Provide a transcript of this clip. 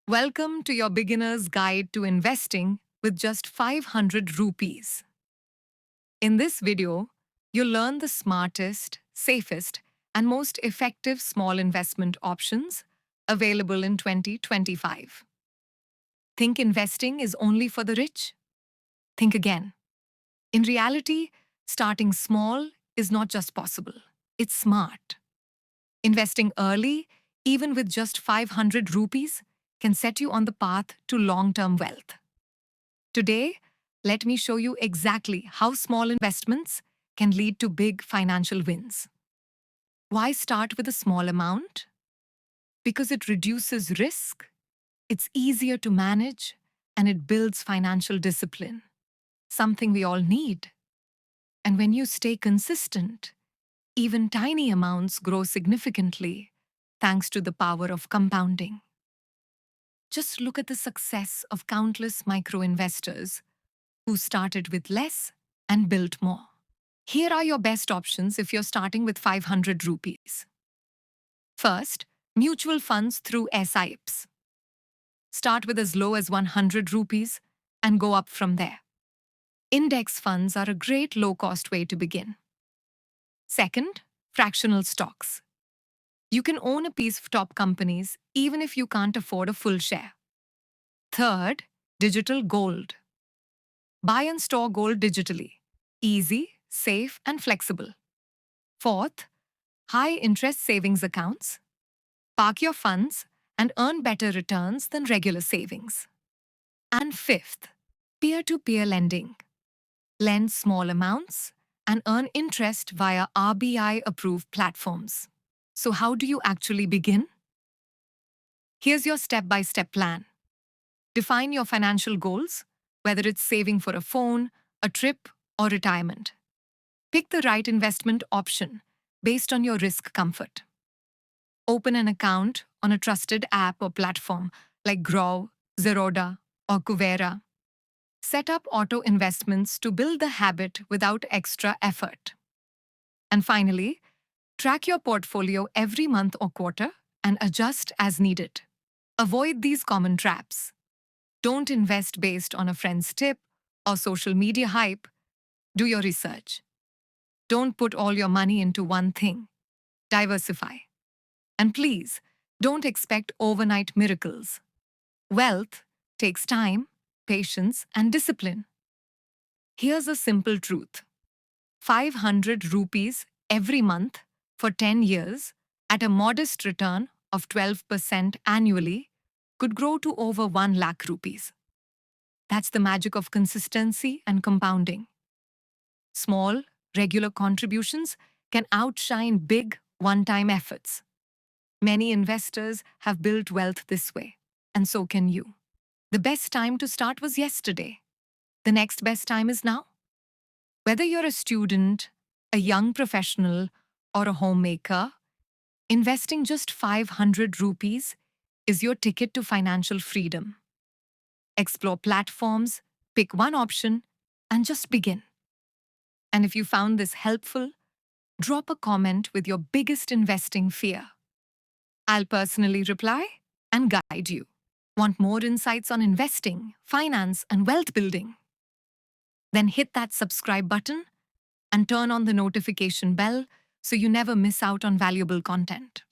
Welcome to your beginner's guide to investing with just 500 rupees. In this video, you'll learn the smartest, safest, and most effective small investment options available in 2025. Think investing is only for the rich? Think again. In reality, starting small is not just possible, it's smart. Investing early, even with just 500 rupees, can set you on the path to long-term wealth. Today, let me show you exactly how small investments can lead to big financial wins. Why start with a small amount? Because it reduces risk, it's easier to manage, and it builds financial discipline, something we all need. And when you stay consistent, even tiny amounts grow significantly thanks to the power of compounding. Just look at the success of countless micro-investors who started with less and built more. Here are your best options if you're starting with 500 rupees. First, mutual funds through SIPs. Start with as low as 100 rupees and go up from there. Index funds are a great low-cost way to begin. Second, fractional stocks. You can own a piece of top companies even if you can't afford a full share. Third, digital gold. Buy and store gold digitally. Easy, safe, and flexible. Fourth, high-interest savings accounts. Park your funds and earn better returns than regular savings. And fifth, peer-to-peer lending. Lend small amounts and earn interest via RBI-approved platforms. So how do you actually begin? Here's your step-by-step plan. Define your financial goals, whether it's saving for a phone, a trip, or retirement. Pick the right investment option based on your risk comfort. Open an account on a trusted app or platform like Groww, Zerodha, or Kuvera. Set up auto investments to build the habit without extra effort. And finally, track your portfolio every month or quarter and adjust as needed. Avoid these common traps. Don't invest based on a friend's tip or social media hype. Do your research. Don't put all your money into one thing. Diversify. And please, don't expect overnight miracles. Wealth takes time, patience, and discipline. Here's a simple truth. 500 rupees every month for 10 years at a modest return of 12% annually could grow to over 1 lakh rupees. That's the magic of consistency and compounding. Small, regular contributions can outshine big, one-time efforts. Many investors have built wealth this way, and so can you. The best time to start was yesterday. The next best time is now. Whether you're a student, a young professional, or a homemaker, investing just 500 rupees is your ticket to financial freedom. Explore platforms, pick one option, and just begin. And if you found this helpful, drop a comment with your biggest investing fear. I'll personally reply and guide you. Want more insights on investing, finance, and wealth building? Then hit that subscribe button and turn on the notification bell so you never miss out on valuable content.